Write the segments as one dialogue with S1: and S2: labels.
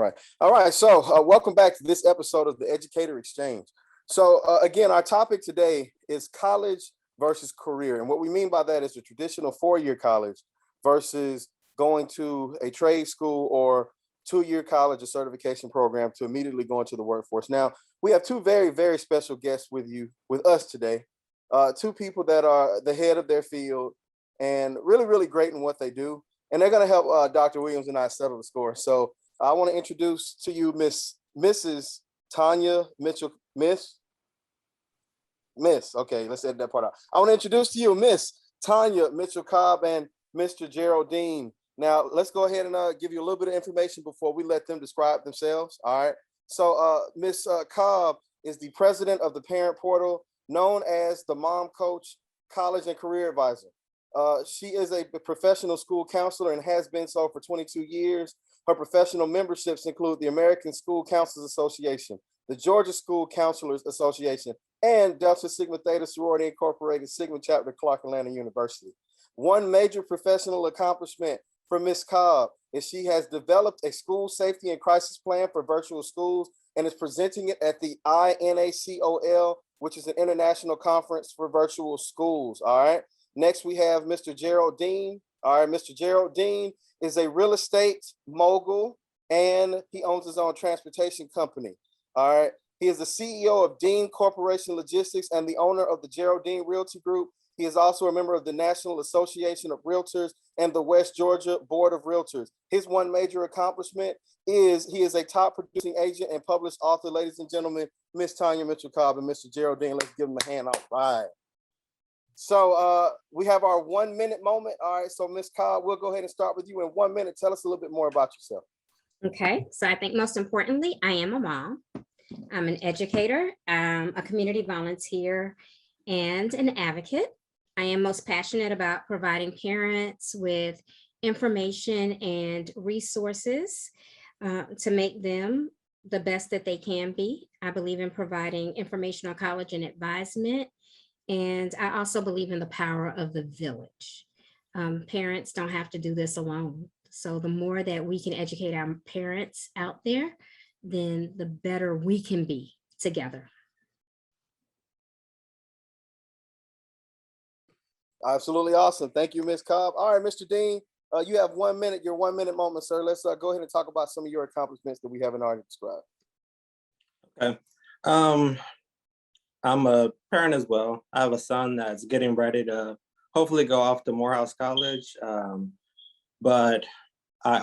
S1: right. All right. So, welcome back to this episode of the Educator Exchange. So, again, our topic today is college versus career. And what we mean by that is the traditional 4-year college versus going to a trade school or 2-year college or certification program to immediately go into the workforce. Now, we have two very, very special guests with us today. Two people that are the head of their field and really, really great in what they do. And they're going to help Dr. Williams and I settle the score. So I want to introduce to you Mrs. Tanya Mitchell, Miss. Okay, let's edit that part out. I want to introduce to you Miss Tanya Mitchell Cobb and Mr. Gerald Dean. Now, let's go ahead and give you a little bit of information before we let them describe themselves. All right. So Miss Cobb is the president of the parent portal known as the Mom Coach College and Career Advisor. She is a professional school counselor and has been so for 22 years. Her professional memberships include the American School Counselors Association, the Georgia School Counselors Association, and Delta Sigma Theta Sorority Incorporated Sigma Chapter, Clark Atlanta University. One major professional accomplishment for Ms. Cobb is she has developed a school safety and crisis plan for virtual schools and is presenting it at the INACOL, which is an international conference for virtual schools. All right. Next, we have Mr. Gerald Dean. All right, Mr. Gerald Dean is a real estate mogul and he owns his own transportation company. All right. He is the CEO of Dean Corporation Logistics and the owner of the Gerald Dean Realty Group. He is also a member of the National Association of Realtors and the West Georgia Board of Realtors. His one major accomplishment is he is a top producing agent and published author. Ladies and gentlemen, Miss Tanya Mitchell Cobb and Mr. Gerald Dean. Let's give them a hand. All right. So we have our 1 minute moment. All right. So Miss Cobb, we'll go ahead and start with you in 1 minute. Tell us a little bit more about yourself.
S2: Okay. So I think most importantly, I am a mom. I'm an educator, a community volunteer, and an advocate. I am most passionate about providing parents with information and resources to make them the best that they can be. I believe in providing information on college and advisement. And I also believe in the power of the village. Parents don't have to do this alone. So the more that we can educate our parents out there, then the better we can be together.
S1: Absolutely awesome. Thank you, Ms. Cobb. All right, Mr. Dean, you have 1 minute, your 1 minute moment, sir. Let's go ahead and talk about some of your accomplishments that we haven't already described.
S3: Okay. I'm a parent as well. I have a son that's getting ready to hopefully go off to Morehouse College. But I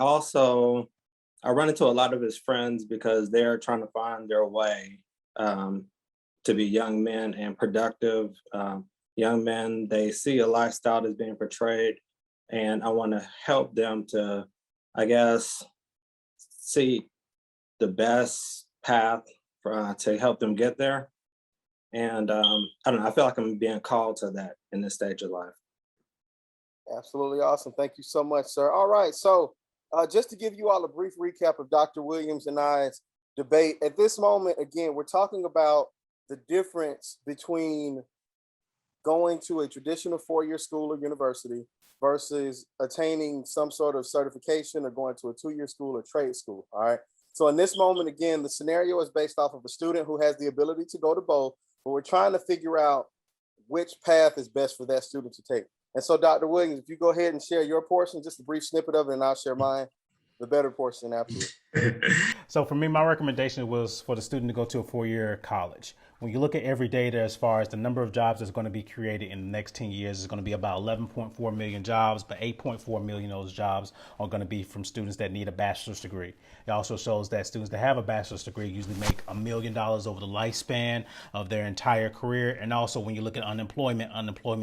S3: run into a lot of his friends because they're trying to find their way to be young men and productive young men. They see a lifestyle that's being portrayed, and I want to help them to, I guess, see the best path to help them get there. And I don't know, I feel like I'm being called to that in this stage of life.
S1: Absolutely awesome. Thank you so much, sir. All right. So just to give you all a brief recap of Dr. Williams and I's debate, at this moment, again, we're talking about the difference between going to a traditional 4-year school or university versus attaining some sort of certification or going to a 2-year school or trade school. All right. So in this moment, again, the scenario is based off of a student who has the ability to go to both, but we're trying to figure out which path is best for that student to take. And so, Dr. Williams, if you go ahead and share your portion, just a brief snippet of it, and I'll share mine, the better portion afterwards.
S4: So for me, my recommendation was for the student to go to a 4-year college. When you look at every data as far as the number of jobs that's going to be created in the next 10 years, is going to be about 11.4 million jobs, but 8.4 million of those jobs are going to be from students that need a bachelor's degree. It also shows that students that have a bachelor's degree usually make $1 million over the lifespan of their entire career. And also when you look at unemployment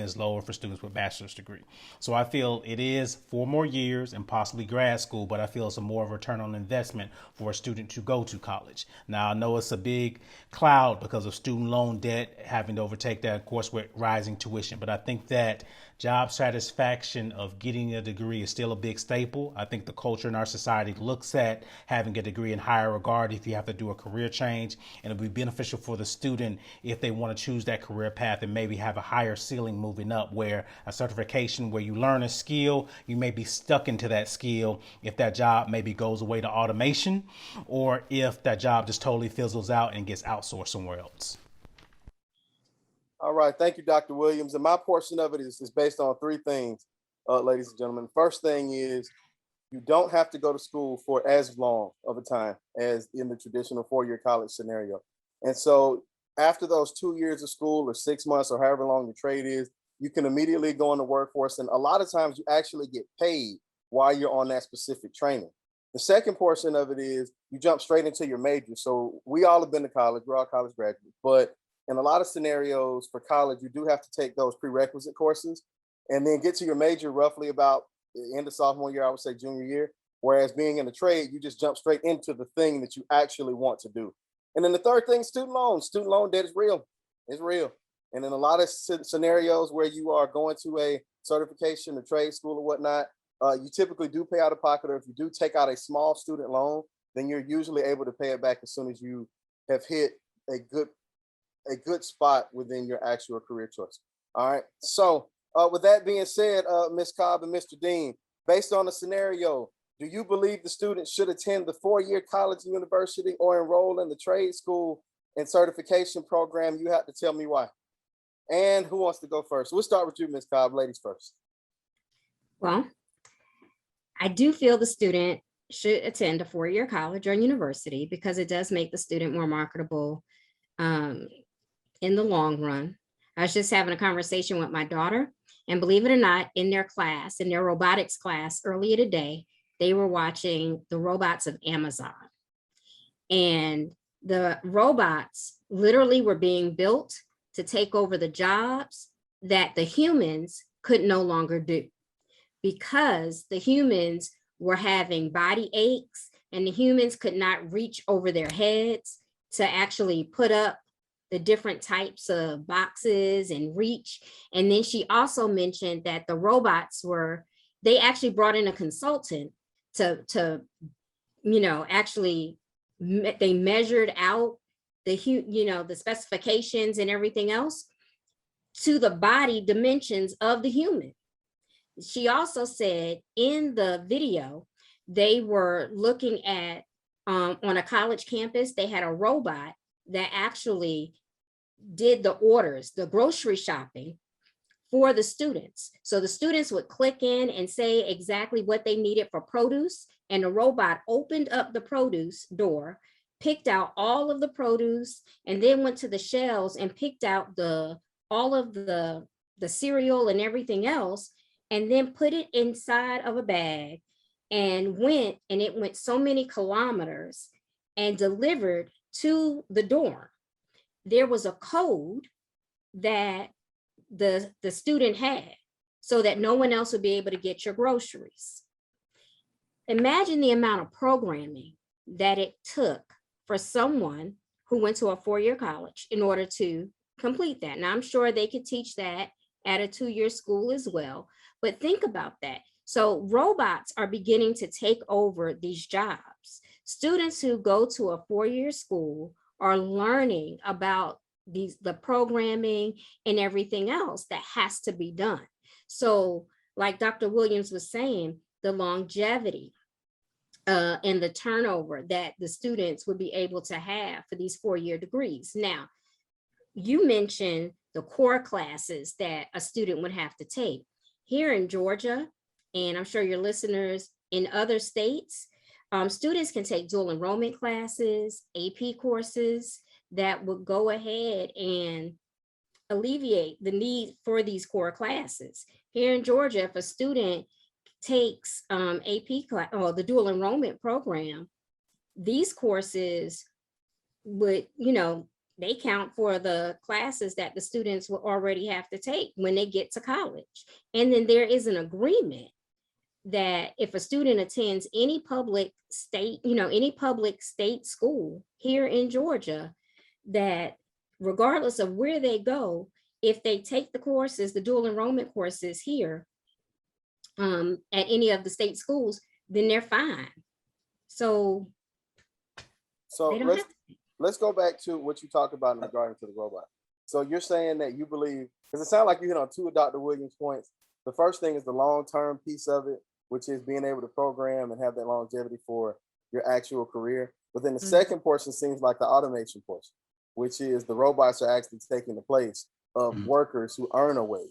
S4: is lower for students with bachelor's degree. So I feel it is 4 more years and possibly grad school, but I feel it's a more of a return on investment for a student to go to college. Now, I know it's a big cloud because of student loan debt having to overtake that, of course, with rising tuition. But I think that job satisfaction of getting a degree is still a big staple. I think the culture in our society looks at having a degree in higher regard if you have to do a career change, and it'll be beneficial for the student if they want to choose that career path and maybe have a higher ceiling moving up, where a certification where you learn a skill, you may be stuck into that skill if that job maybe goes away to automation, or if that job just totally fizzles out and gets outsourced somewhere else.
S1: All right, thank you, Dr. Williams. And my portion of it is based on three things, ladies and gentlemen. First thing is you don't have to go to school for as long of a time as in the traditional four-year college scenario. And so after those 2 years of school or 6 months or however long the trade is, you can immediately go in the workforce. And a lot of times you actually get paid while you're on that specific training. The second portion of it is you jump straight into your major. So we all have been to college, we're all college graduates, but in a lot of scenarios for college, you do have to take those prerequisite courses and then get to your major roughly about the end of sophomore year, I would say junior year. Whereas being in the trade, you just jump straight into the thing that you actually want to do. And then the third thing, student loan debt is real. It's real. And in a lot of scenarios where you are going to a certification, a trade school or whatnot, you typically do pay out of pocket, or if you do take out a small student loan, then you're usually able to pay it back as soon as you have hit a good spot within your actual career choice. All right. So with that being said, Ms. Cobb and Mr. Dean, based on the scenario, do you believe the student should attend the four-year college and university or enroll in the trade school and certification program? You have to tell me why. And who wants to go first? We'll start with you, Ms. Cobb, ladies first.
S2: Well, I do feel the student should attend a four-year college or university because it does make the student more marketable in the long run. I was just having a conversation with my daughter, and believe it or not, in their class, in their robotics class earlier today, they were watching the robots of Amazon. And the robots literally were being built to take over the jobs that the humans could no longer do, because the humans were having body aches and the humans could not reach over their heads to actually put up the different types of boxes and reach. And then she also mentioned that the robots they actually brought in a consultant to actually they measured out the specifications and everything else to the body dimensions of the human. She also said in the video, they were looking at on a college campus, they had a robot that actually did the orders, the grocery shopping for the students. So the students would click in and say exactly what they needed for produce, and the robot opened up the produce door, picked out all of the produce, and then went to the shelves and picked out all of the cereal and everything else, and then put it inside of a bag and it went so many kilometers and delivered to the dorm. There was a code that the student had so that no one else would be able to get your groceries. Imagine the amount of programming that it took for someone who went to a four-year college in order to complete that. Now, I'm sure they could teach that at a two-year school as well, but think about that. So robots are beginning to take over these jobs. Students who go to a four-year school are learning about the programming and everything else that has to be done. So like Dr. Williams was saying, the longevity and the turnover that the students would be able to have for these four-year degrees. Now, you mentioned the core classes that a student would have to take. Here in Georgia, and I'm sure your listeners in other states, students can take dual enrollment classes, AP courses that would go ahead and alleviate the need for these core classes. Here in Georgia, if a student takes AP class or the dual enrollment program, these courses would, they count for the classes that the students will already have to take when they get to college. And then there is an agreement that if a student attends any public state school here in Georgia, that regardless of where they go, if they take the courses, the dual enrollment courses here at any of the state schools, then they're fine. So
S1: So
S2: they don't have to.
S1: let's go back to what you talked about in regarding to the robot. So you're saying that you believe, because it sounds like you hit on two of Dr. Williams' points. The first thing is the long-term piece of it, which is being able to program and have that longevity for your actual career. But then the second portion seems like the automation portion, which is the robots are actually taking the place of workers who earn a wage.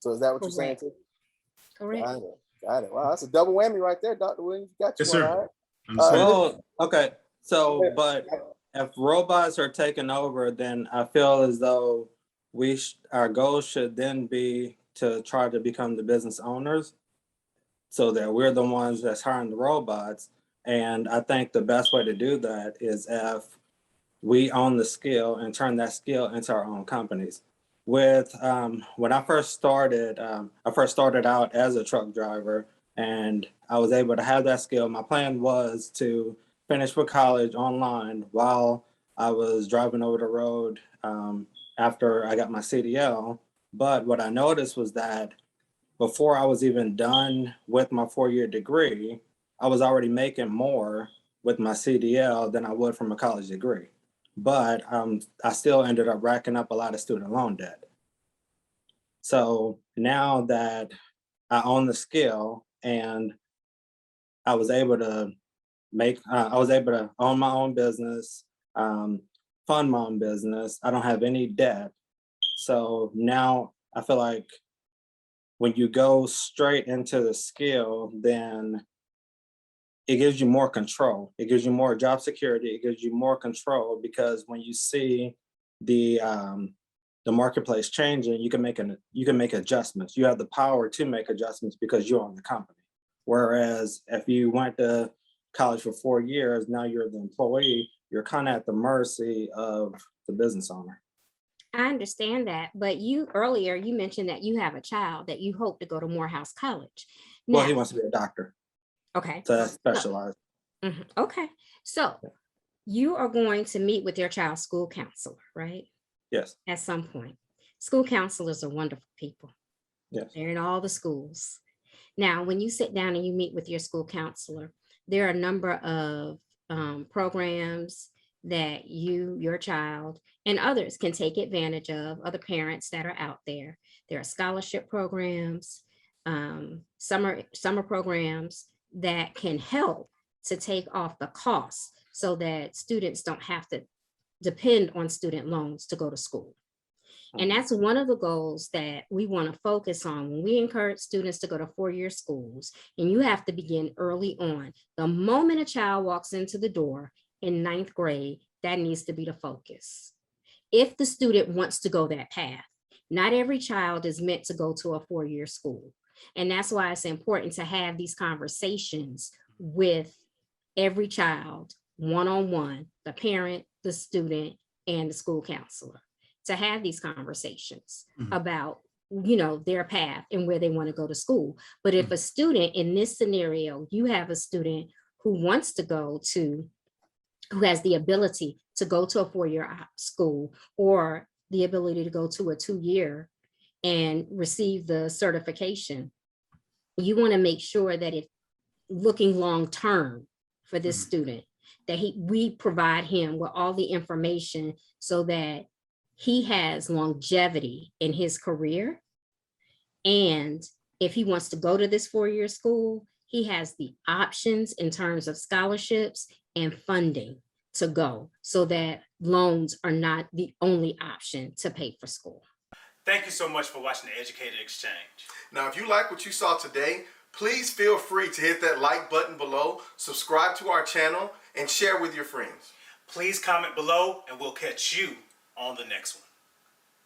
S1: So is that what you're saying too?
S2: Correct.
S1: Got it. Wow, that's a double whammy right there, Dr. Williams. Got you.
S5: Yes, sir.
S1: All right.
S3: Well, okay. So, but if robots are taking over, then I feel as though our goal should then be to try to become the business owners, so that we're the ones that's hiring the robots. And I think the best way to do that is if we own the skill and turn that skill into our own companies. With when I first started out as a truck driver, and I was able to have that skill. My plan was to finish with college online while I was driving over the road after I got my CDL. But what I noticed was that before I was even done with my 4-year degree, I was already making more with my CDL than I would from a college degree. But I still ended up racking up a lot of student loan debt. So now that I own the skill and I was able to own my own business, fund my own business. I don't have any debt. So now I feel like when you go straight into the skill, then it gives you more control. It gives you more job security. It gives you more control, because when you see the marketplace changing, you can make adjustments. You have the power to make adjustments because you own the company. Whereas if you went to college for 4 years, now you're the employee, you're kind of at the mercy of the business owner.
S2: I understand that, but earlier you mentioned that you have a child that you hope to go to Morehouse College.
S3: Well, he
S2: Now,
S3: wants to be a doctor,
S2: okay.
S3: so that's specialized.
S2: Okay. So you are going to meet with your child's school counselor, right?
S3: Yes.
S2: At some point. School counselors are wonderful people.
S3: Yes.
S2: They're in all the schools. Now, when you sit down and you meet with your school counselor, there are a number of programs that your child, and others can take advantage of, other parents that are out there. There are scholarship programs, summer programs that can help to take off the costs so that students don't have to depend on student loans to go to school. And that's one of the goals that we want to focus on when we encourage students to go to 4-year schools. And you have to begin early on. The moment a child walks into the door in 9th grade, that needs to be the focus. If the student wants to go that path, not every child is meant to go to a 4-year school. And that's why it's important to have these conversations with every child, one-on-one, the parent, the student, and the school counselor, to have these conversations about, their path and where they want to go to school. But if a student in this scenario, you have a student who wants to who has the ability to go to a 4-year school, or the ability to go to a 2-year and receive the certification, you want to make sure that if looking long-term for this student, that we provide him with all the information so that he has longevity in his career. And if he wants to go to this 4-year school, he has the options in terms of scholarships and funding to go, so that loans are not the only option to pay for school.
S5: Thank you so much for watching the Educated Exchange.
S6: Now, if you like what you saw today, please feel free to hit that like button below, subscribe to our channel, and share with your friends.
S5: Please comment below, and we'll catch you on the next one.